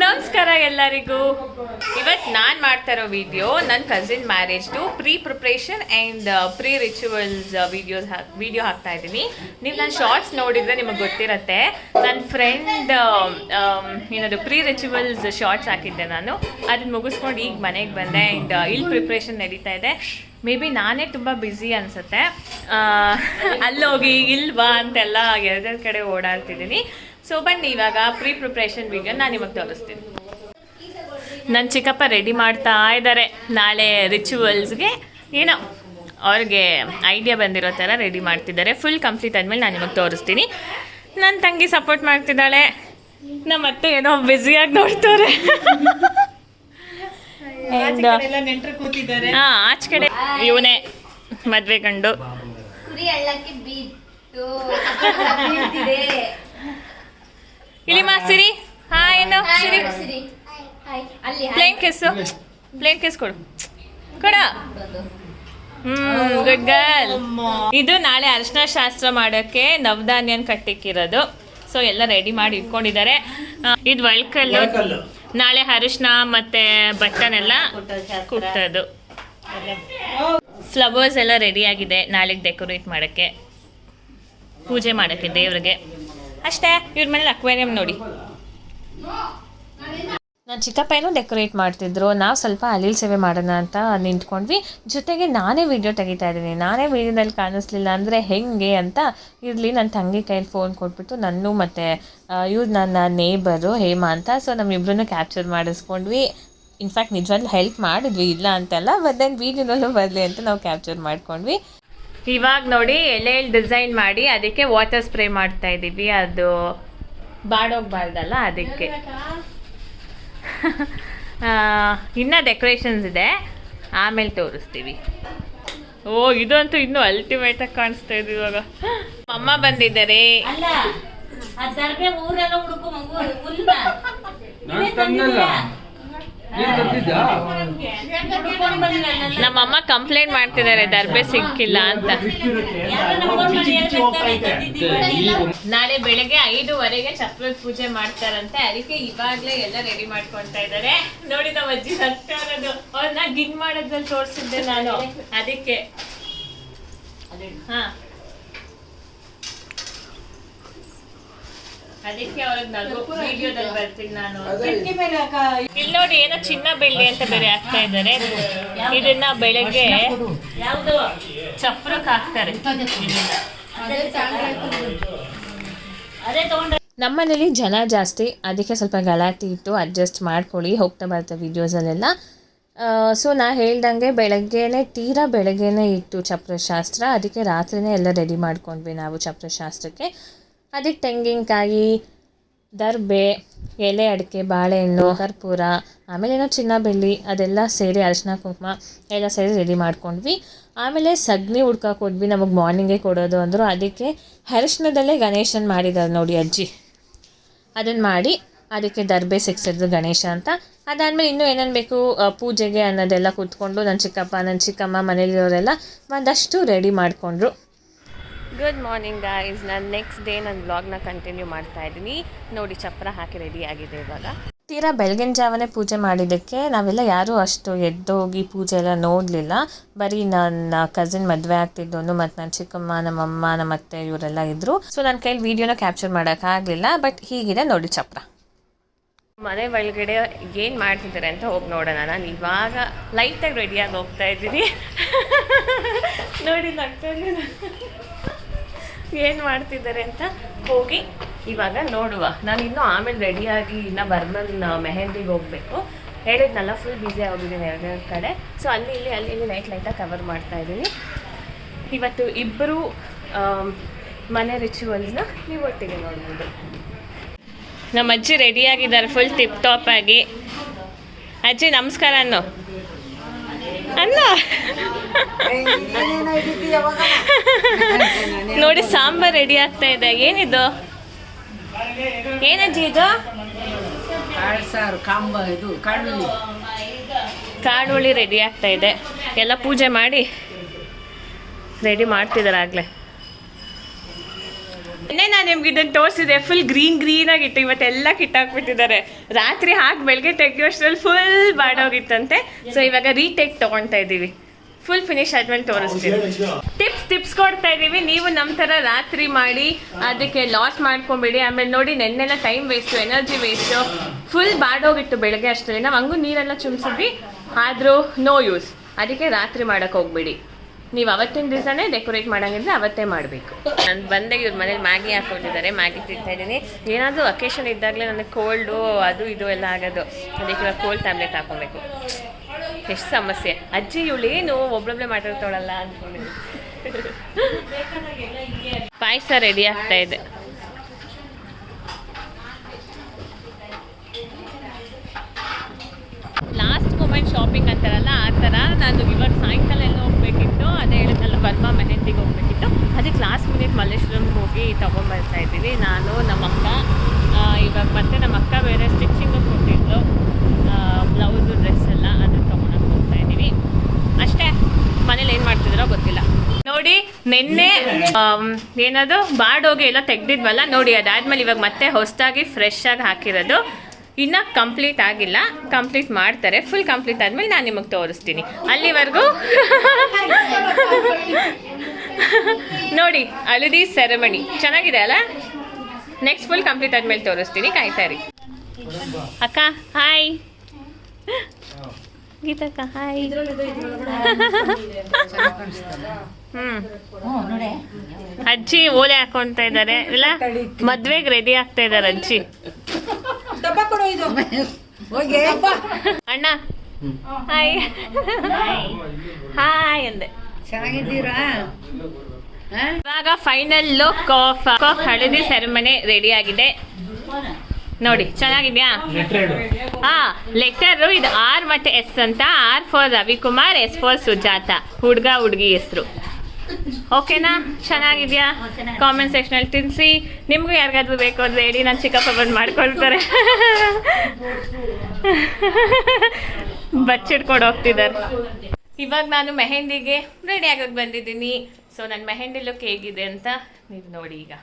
ನಮಸ್ಕಾರ ಎಲ್ಲರಿಗೂ. ಇವತ್ತು ನಾನು ಮಾಡ್ತಾ ಇರೋ ವಿಡಿಯೋ ನನ್ನ ಕಸಿನ್ ಮ್ಯಾರೇಜ್ದು preparation and pre rituals video ಹಾಕ್ತಾ ಇದ್ದೀನಿ. ನೀವು ನನ್ನ ಶಾರ್ಟ್ಸ್ ನೋಡಿದರೆ ನಿಮಗೆ ಗೊತ್ತಿರುತ್ತೆ. ನನ್ನ ಫ್ರೆಂಡ್ ಏನದು ಪ್ರೀ ರಿಚುವಲ್ಸ್ ಶಾರ್ಟ್ಸ್ ಹಾಕಿದ್ದೆ ನಾನು. ಅದನ್ನ ಮುಗಿಸ್ಕೊಂಡು ಈಗ ಮನೆಗೆ ಬಂದೆ ಆ್ಯಂಡ್ ಇಲ್ಲಿ ಪ್ರಿಪ್ರೇಷನ್ ನಡೀತಾ ಇದೆ. ಮೇ ಬಿ ನಾನೇ ತುಂಬ ಬ್ಯುಸಿ ಅನಿಸುತ್ತೆ. ಅಲ್ಲೋಗಿ ಇಲ್ವಾ ಅಂತೆಲ್ಲ ಎರಡೆರಡು ಕಡೆ ಓಡಾಡ್ತಿದ್ದೀನಿ. ಸೊ ಬನ್ನಿ ಇವಾಗ ಪ್ರಿಪ್ರೇಷನ್ ವಿಡಿಯೋ ನಾನು ನಿಮಗೆ ತೋರಿಸ್ತೀನಿ. ನನ್ನ ಚಿಕ್ಕಪ್ಪ ರೆಡಿ ಮಾಡ್ತಾ ಇದ್ದಾರೆ ನಾಳೆ ರಿಚುವಲ್ಸ್ಗೆ. ಏನೋ ಅವ್ರಿಗೆ ಐಡಿಯಾ ಬಂದಿರೋ ಥರ ರೆಡಿ ಮಾಡ್ತಿದ್ದಾರೆ. ಫುಲ್ ಕಂಪ್ಲೀಟ್ ಆದಮೇಲೆ ನಾನು ನಿಮಗೆ ತೋರಿಸ್ತೀನಿ. ನನ್ನ ತಂಗಿ ಸಪೋರ್ಟ್ ಮಾಡ್ತಿದ್ದಾಳೆ. ನಮ್ಮ ಅತ್ತೆ ಏನೋ ಬ್ಯುಸಿಯಾಗಿ ನೋಡ್ತಾರೆ. ಆಚೆ ಕಡೆ ಇವನೇ ಮದುವೆ ಗಂಡು. ಇಲ್ಲಿಮಾ ಸಿರಿ. ಹಾ ಏನು ಸಿರಿ ಪ್ಲೇನ್ ಕೇಸ್ ಕೊಡು ಕೊಡ. Good girl. ಇದು ನಾಳೆ ಅರಿಶಿನ ಶಾಸ್ತ್ರ ಮಾಡೋಕ್ಕೆ ನವಧಾನ್ಯನ ಕಟ್ಟಿಕ್ಕಿರೋದು. ಸೊ ಎಲ್ಲ ರೆಡಿ ಮಾಡಿ ಇಟ್ಕೊಂಡಿದ್ದಾರೆ. ಇದು ಒಳ್ಕಲ್ಲು. ನಾಳೆ ಅರಿಶಿನ ಮತ್ತೆ ಬಟ್ಟನೆಲ್ಲ ಕುಟ್ಟೋದು. ಫ್ಲವರ್ಸ್ ಎಲ್ಲ ರೆಡಿ ಆಗಿದೆ ನಾಳೆಗೆ ಡೆಕೋರೇಟ್ ಮಾಡೋಕ್ಕೆ, ಪೂಜೆ ಮಾಡೋಕ್ಕೆ ದೇವ್ರಿಗೆ ಅಷ್ಟೇ. ಇವ್ರ ಮನೇಲಿ ಅಕ್ವೇರಿಯಂ ನೋಡಿ. ನನ್ನ ಚಿಕ್ಕಪ್ಪ ಏನೋ ಡೆಕೋರೇಟ್ ಮಾಡ್ತಿದ್ರು. ನಾವು ಸ್ವಲ್ಪ ಅಲ್ಲಿಲ್ ಸೇವೆ ಮಾಡೋಣ ಅಂತ ನಿಂತ್ಕೊಂಡ್ವಿ. ಜೊತೆಗೆ ನಾನೇ ವೀಡಿಯೋ ತೆಗಿತಾ ಇದ್ದೀನಿ. ನಾನೇ ವೀಡಿಯೋದಲ್ಲಿ ಕಾಣಿಸ್ಲಿಲ್ಲ ಅಂದರೆ ಹೆಂಗೆ ಅಂತ ಇರಲಿ ನನ್ನ ತಂಗಿ ಕೈಯಲ್ಲಿ ಫೋನ್ ಕೊಟ್ಬಿಟ್ಟು ನಾನು ಮತ್ತು ಇವ್ರು ನನ್ನ ನೇಬರು ಹೇಮಾ ಅಂತ. ಸೊ ನಮ್ಮಿಬ್ಬರನ್ನು ಕ್ಯಾಪ್ಚರ್ ಮಾಡಿಸ್ಕೊಂಡ್ವಿ. ಇನ್ಫ್ಯಾಕ್ಟ್ ನಿಜವಾಗ್ಲೂ ಹೆಲ್ಪ್ ಮಾಡಿದ್ವಿ, ಇಲ್ಲ ಅಂತಲ್ಲ. ಬಟ್ ದೆನ್ ವೀಡಿಯೋನಲ್ಲೂ ಬರಲಿ ಅಂತ ನಾವು ಕ್ಯಾಪ್ಚರ್ ಮಾಡ್ಕೊಂಡ್ವಿ. ಇವಾಗ ನೋಡಿ ಎಲೆ ಡಿಸೈನ್ ಮಾಡಿ ಅದಕ್ಕೆ ವಾಟರ್ ಸ್ಪ್ರೇ ಮಾಡ್ತಾ ಇದ್ದೀವಿ. ಅದು ಬಾಡೋಗ್ಬಾರ್ದಲ್ಲ ಅದಕ್ಕೆ. ಇನ್ನೂ ಡೆಕೋರೇಷನ್ಸ್ ಇದೆ, ಆಮೇಲೆ ತೋರಿಸ್ತೀವಿ. ಓ ಇದಂತೂ ಇನ್ನೂ ಅಲ್ಟಿಮೇಟಾಗಿ ಕಾಣಿಸ್ತಾ ಇದೆ. ಇವಾಗ ಅಮ್ಮ ಬಂದಿದ್ದಾರೆ. ನಮ್ಮಮ್ಮ ಕಂಪ್ಲೇಂಟ್ ಮಾಡ್ತಿದ್ದಾರೆ ದರ್ಬೆ ಸಿಕ್ಕಿಲ್ಲ ಅಂತ. ನಾಳೆ ಬೆಳಗ್ಗೆ 5:15 ಚಪ್ರದ ಪೂಜೆ ಮಾಡ್ತಾರಂತೆ. ಅದಕ್ಕೆ ಇವಾಗ್ಲೇ ಎಲ್ಲ ರೆಡಿ ಮಾಡ್ಕೊಳ್ತಾ ಇದ್ದಾರೆ. ನೋಡಿ ನಮ್ಮ ಅಜ್ಜಿ ಹತ್ತಾ ಇರೋದು. ಅವ್ರನ್ನ ಗಿನ್ ಮಾಡೋದ್ರಲ್ಲಿ ತೋರಿಸಿದ್ದೆ ನಾನು. ಅದಕ್ಕೆ ಅದಕ್ಕೆ ಅವ್ರಿಗೆ ನಗು ವಿಡಿಯೋದಲ್ಲಿ ಬರ್ತೀನಿ ನಾನು. ಇಲ್ಲಿ ನೋಡಿ ಏನೋ ಚಿನ್ನ ಬೆಳ್ಳಿ ಅಂತ ಬೇರೆ ಹಾಕ್ತಾ ಇದ್ದಾರೆ. ಇದನ್ನ ಬೆಳಗ್ಗೆ ಚಪ್ರಕ್ಕೆ ಹಾಕ್ತಾರೆ. ನಮ್ಮನೇಲಿ ಜನ ಜಾಸ್ತಿ, ಅದಕ್ಕೆ ಸ್ವಲ್ಪ ಗಲಾಟೆ ಇತ್ತು. ಅಡ್ಜಸ್ಟ್ ಮಾಡ್ಕೊಳ್ಳಿ, ಹೋಗ್ತಾ ಬರ್ತಾ ವೀಡಿಯೋಸಲ್ಲೆಲ್ಲ. ಸೊ ನಾ ಹೇಳ್ದಂಗೆ ತೀರಾ ಬೆಳಗ್ಗೆನೇ ಇತ್ತು ಚಪ್ರಶಾಸ್ತ್ರ. ಅದಕ್ಕೆ ರಾತ್ರಿನೇ ಎಲ್ಲ ರೆಡಿ ಮಾಡ್ಕೊಂಡ್ವಿ ನಾವು ಚಪ್ರಶಾಸ್ತ್ರಕ್ಕೆ. ಅದಕ್ಕೆ ತೆಂಗಿನಕಾಯಿ, ದರ್ಬೆ, ಎಲೆ ಅಡಿಕೆ, ಬಾಳೆಹಣ್ಣು, ಕರ್ಪೂರ, ಆಮೇಲೆ ಏನೋ ಚಿನ್ನ ಬೆಳ್ಳಿ ಅದೆಲ್ಲ ಸೇರಿ ಅರಿಶಿನ ಕುಂಕುಮ ಎಲ್ಲ ಸೇರಿ ರೆಡಿ ಮಾಡ್ಕೊಂಡ್ವಿ. ಆಮೇಲೆ ಸಗಣಿ ಹುಡ್ಕಕ್ಕೆ ಹೋದ್ವಿ. ನಮಗೆ ಮಾರ್ನಿಂಗೇ ಕೊಡೋದು ಅಂದರು. ಅದಕ್ಕೆ ಅರಿಶಿನದಲ್ಲೇ ಗಣೇಶನ ಮಾಡಿದ್ದಾರೆ ನೋಡಿ ಅಜ್ಜಿ. ಅದನ್ನು ಮಾಡಿ ಅದಕ್ಕೆ ದರ್ಬೆ ಸಿಕ್ಸಿದ್ರು ಗಣೇಶ ಅಂತ. ಅದಾದಮೇಲೆ ಇನ್ನೂ ಏನೇನು ಬೇಕು ಪೂಜೆಗೆ ಅನ್ನೋದೆಲ್ಲ ಕೂತ್ಕೊಂಡು ನನ್ನ ಚಿಕ್ಕಪ್ಪ ನನ್ನ ಚಿಕ್ಕಮ್ಮ ಮನೇಲಿರೋರೆಲ್ಲ ಒಂದಷ್ಟು ರೆಡಿ ಮಾಡಿಕೊಂಡ್ರು. Good morning guys. ನಾನು ನೆಕ್ಸ್ಟ್ ಡೇ ನನ್ನ ವ್ಲಾಗ್ನ ಕಂಟಿನ್ಯೂ ಮಾಡ್ತಾ ಇದ್ದೀನಿ. ನೋಡಿ ಚಪ್ರ ಹಾಕಿ ರೆಡಿ ಆಗಿದೆ. ಇವಾಗ ತೀರಾ ಬೆಳಗಿನ ಜಾವನೇ ಪೂಜೆ ಮಾಡಿದ್ದಕ್ಕೆ ನಾವೆಲ್ಲ ಯಾರೂ ಅಷ್ಟು ಎದ್ದೋಗಿ ಪೂಜೆ ಎಲ್ಲ ನೋಡಲಿಲ್ಲ. ಬರೀ ನನ್ನ ಕಸಿನ್ ಮದುವೆ ಆಗ್ತಿದ್ದವನು ಮತ್ತು ನನ್ನ ಚಿಕ್ಕಮ್ಮ, ನಮ್ಮಮ್ಮ, ನಮ್ಮ ಅತ್ತೆ ಇವರೆಲ್ಲ ಇದ್ದರು. ಸೊ ನನ್ನ ಕೈಲಿ ವೀಡಿಯೋನ ಕ್ಯಾಪ್ಚರ್ ಮಾಡೋಕ್ಕಾಗಲಿಲ್ಲ. ಬಟ್ ಹೀಗಿದೆ ನೋಡಿ ಚಪ್ರ. ಮನೆ ಒಳಗಡೆ ಏನು ಮಾಡ್ತಿದ್ದಾರೆ ಅಂತ ಹೋಗಿ ನೋಡೋಣ. ನಾನು ಇವಾಗ ಲೈಟಾಗಿ ರೆಡಿಯಾಗಿ ಹೋಗ್ತಾ ಇದ್ದೀನಿ. ನೋಡಿ ಏನು ಮಾಡ್ತಿದ್ದಾರೆ ಅಂತ ಹೋಗಿ ಇವಾಗ ನೋಡುವ. ನಾನು ಇನ್ನೂ ಆಮೇಲೆ ರೆಡಿಯಾಗಿ ಇನ್ನೂ ಬರ್ಮನ್ ಮೆಹಂದಿಗೆ ಹೋಗಬೇಕು. ಹೇಳಿದ್ನಲ್ಲ ಫುಲ್ ಬ್ಯುಸಿ ಆಗಿದ್ದೀನಿ ಎರಡೆರಡು ಕಡೆ. ಸೊ ಅಲ್ಲಿ ಇಲ್ಲಿ ಲೈಟಾಗಿ ಕವರ್ ಮಾಡ್ತಾಯಿದ್ದೀನಿ. ಇವತ್ತು ಇಬ್ಬರು ಮನೆ ರಿಚುವಲ್ಸ್ನ ನೀವು ಒಟ್ಟಿಗೆ ನೋಡ್ಬೋದು. ನಮ್ಮ ಅಜ್ಜಿ ರೆಡಿಯಾಗಿದ್ದಾರೆ ಫುಲ್ ಟಿಪ್ ಟಾಪ್ ಆಗಿ. ಅಜ್ಜಿ ನಮಸ್ಕಾರ ಅನ್ನು ನೋಡಿ ಸಾಂಬಾರ್ ರೆಡಿ ಆಗ್ತಾ ಇದೆ. ಏನಿದು? ಏನಜ್ಜಿ ಇದು? ಕಾಳುಳ್ಳಿ ರೆಡಿ ಆಗ್ತಾ ಇದೆ. ಎಲ್ಲ ಪೂಜೆ ಮಾಡಿ ರೆಡಿ ಮಾಡ್ತಿದ್ದಾರೆ ಆಗಲೇ. ನಾನು ನಿಮ್ಗೆ ಇದನ್ನು ತೋರಿಸಿದೆ, ಫುಲ್ ಗ್ರೀನ್ ಆಗಿತ್ತು. ಇವತ್ತೆಲ್ಲ ಕಿತ್ತಾಕ್ಬಿಟ್ಟಿದ್ದಾರೆ. ರಾತ್ರಿ ಹಾಕಿ ಬೆಳಗ್ಗೆ ತೆಗೆಯೋಷ್ಟರಲ್ಲಿ ಫುಲ್ ಬಾಡೋಗಿತ್ತಂತೆ. ಸೊ ಇವಾಗ ರೀಟೇಕ್ ತೊಗೊಳ್ತಾ ಇದ್ದೀವಿ. ಫುಲ್ ಫಿನಿಶ್ ಆದ್ಮೇಲೆ ತೋರಿಸ್ತೀವಿ. ಟಿಪ್ಸ್ ಕೊಡ್ತಾ ಇದ್ದೀವಿ. ನೀವು ನಮ್ಮ ಥರ ರಾತ್ರಿ ಮಾಡಿ ಅದಕ್ಕೆ ಲಾಸ್ ಮಾಡ್ಕೊಂಬಿಡಿ. ಆಮೇಲೆ ನೋಡಿ, ನೆನ್ನೆಲ್ಲ time waste, energy waste, full ಬಾಡೋಗಿತ್ತು ಬೆಳಗ್ಗೆ ಅಷ್ಟರಲ್ಲಿ. ನಾವು ಹಂಗೂ ನೀರೆಲ್ಲ ಚುಮ್ಸಿದ್ವಿ, ಆದರೂ ನೋ ಯೂಸ್. ಅದಕ್ಕೆ ರಾತ್ರಿ ಮಾಡೋಕ್ಕೆ ಹೋಗ್ಬಿಡಿ. ನೀವು ಅವತ್ತಿನ ದಿವಸನೇ ಡೆಕೋರೇಟ್ ಮಾಡೋಂಗಿದ್ರೆ ಅವತ್ತೇ ಮಾಡಬೇಕು. ನಾನು ಬಂದೆ, ಇವ್ರ ಮನೇಲಿ ಮ್ಯಾಗಿ ಹಾಕೊಂಡಿದ್ದಾರೆ, ಮ್ಯಾಗಿ ತಿಂತಾ ಇದ್ದೀನಿ. ಏನಾದರೂ ಅಕೇಶನ್ ಇದ್ದಾಗಲೇ ನನಗೆ ಕೋಲ್ಡು ಅದು ಇದು ಎಲ್ಲ ಆಗೋದು. ಅದಕ್ಕೆ ಇವಾಗ ಕೋಲ್ಡ್ ಟ್ಯಾಬ್ಲೆಟ್ ಹಾಕೊಬೇಕು. ಎಷ್ಟು ಸಮಸ್ಯೆ. ಅಜ್ಜಿ ಇವಳೇನು ಒಬ್ಬೊಬ್ಬಳೆ ಮಾಡಿರ್ತಾಳಲ್ಲ ಅಂದ್ಕೊಂಡಿದ್ದೀನಿ. ಪಾಯಸ ರೆಡಿ ಆಗ್ತಾ ಇದೆ. ಲಾಸ್ಟ್ ಮೂಮೆಂಟ್ ಶಾಪಿಂಗ್ ಅಂತಾರಲ್ಲ ಆ ಥರ ನಾನು ಇವಾಗ ಸಾಯಂಕಾಲ ಎಲ್ಲ ಹೋಗ್ಬೇಕಿತ್ತು. ಅದೇ ಹೇಳಿದ್ನಲ್ಲ, ಬರ್ಮಾ ಮೆಹಂದಿಗೆ ಹೋಗ್ಬೇಕಿತ್ತು. ಅದಕ್ಕೆ ಲಾಸ್ಟ್ ಮಿನಿಟ್ ಮಲ್ಲೇಶ್ವರಂಗೆ ಹೋಗಿ ತೊಗೊಂಬರ್ತಾ ಇದ್ದೀವಿ. ನಾನು ನಮ್ಮಕ್ಕ ಇವಾಗ ಮತ್ತೆ ನಮ್ಮ ಅಕ್ಕ ಬೇರೆ ಸ್ಟಿಚಿಂಗ್ ಕೊಟ್ಟಿದ್ದು ಬ್ಲೌಸು ಡ್ರೆಸ್ ಎಲ್ಲ ಅದನ್ನು ತೊಗೊಳಕ್ಕೆ ಹೋಗ್ತಾ ಇದ್ದೀವಿ. ಅಷ್ಟೇ. ಮನೇಲಿ ಏನು ಮಾಡ್ತಿದ್ರೋ ಗೊತ್ತಿಲ್ಲ. ನೋಡಿ, ನಿನ್ನೆ ಏನದು ಬಾಡೋಗಿ ಎಲ್ಲ ತೆಗ್ದಿದ್ವಲ್ಲ ನೋಡಿ. ಅದಾದ್ಮೇಲೆ ಇವಾಗ ಮತ್ತೆ ಹೊಸದಾಗಿ ಫ್ರೆಶ್ ಆಗಿ ಹಾಕಿರೋದು. ಇನ್ನು ಕಂಪ್ಲೀಟ್ ಆಗಿಲ್ಲ, ಕಂಪ್ಲೀಟ್ ಮಾಡ್ತಾರೆ. ಫುಲ್ ಕಂಪ್ಲೀಟ್ ಆದಮೇಲೆ ನಾನು ನಿಮಗೆ ತೋರಿಸ್ತೀನಿ. ಅಲ್ಲಿವರೆಗೂ ನೋಡಿ, ಹಳದಿ ಸೆರೆಮನಿ ಚೆನ್ನಾಗಿದೆ ಅಲ್ಲ. ನೆಕ್ಸ್ಟ್ ಫುಲ್ ಕಂಪ್ಲೀಟ್ ಆದಮೇಲೆ ತೋರಿಸ್ತೀನಿ, ಕಾಯ್ತಾ ಇರಿ. ಅಕ್ಕ ಹಾಯ್, ಗೀತಕ್ಕ ಹಾಯ್. ಅಜ್ಜಿ ಓಲೆ ಹಾಕೊಂತ ಇದ್ದಾರೆ. ಇಲ್ಲ, ಮದ್ವೆಗೆ ರೆಡಿ ಆಗ್ತಾ ಇದ್ದಾರೆ ಅಜ್ಜಿ. ಅಣ್ಣ ಹಾಯ್ ಹಾಯ್ ಅಂದೆ. ಚೆನ್ನಾಗಿದ್ದೀರಾ? ಇವಾಗ ಫೈನಲ್ ಲುಕ್ ಆಫ್ ಹಳದಿ ಸೆರೆಮನಿ ರೆಡಿ ಆಗಿದೆ ನೋಡಿ. ಚೆನ್ನಾಗಿದ್ಯಾ? ಹಾ, ಲೆಟರು ಇದು ಆರ್ ಮತ್ತೆ ಎಸ್ ಅಂತ. R for Ravikumar, S for Sujatha, ಹುಡುಗ ಹುಡುಗಿ ಹೆಸರು. ಓಕೆನಾ? ಚೆನ್ನಾಗಿದ್ಯಾ? ಕಾಮೆಂಟ್ ಸೆಕ್ಷನಲ್ಲಿ ತಿಳಿಸಿ. ನಿಮಗೂ ಯಾರಿಗಾದ್ರೂ ಬೇಕು ಅಂದರೆ ಹೇಳಿ, ನಾನು ಚಿಕ್ಕಪ್ಪ ಬಂದು ಮಾಡ್ಕೊಳ್ತಾರೆ. ಬಚ್ಚಿಡ್ಕೊಂಡು ಹೋಗ್ತಿದ್ದಾರೆ. ಇವಾಗ ನಾನು ಮೆಹಂದಿಗೆ ರೆಡಿ ಆಗೋಕ್ಕೆ ಬಂದಿದ್ದೀನಿ. ಸೊ ನನ್ನ ಮೆಹಂದಿ ಲುಕ್ ಹೇಗಿದೆ ಅಂತ ನೀವು ನೋಡಿ ಈಗ.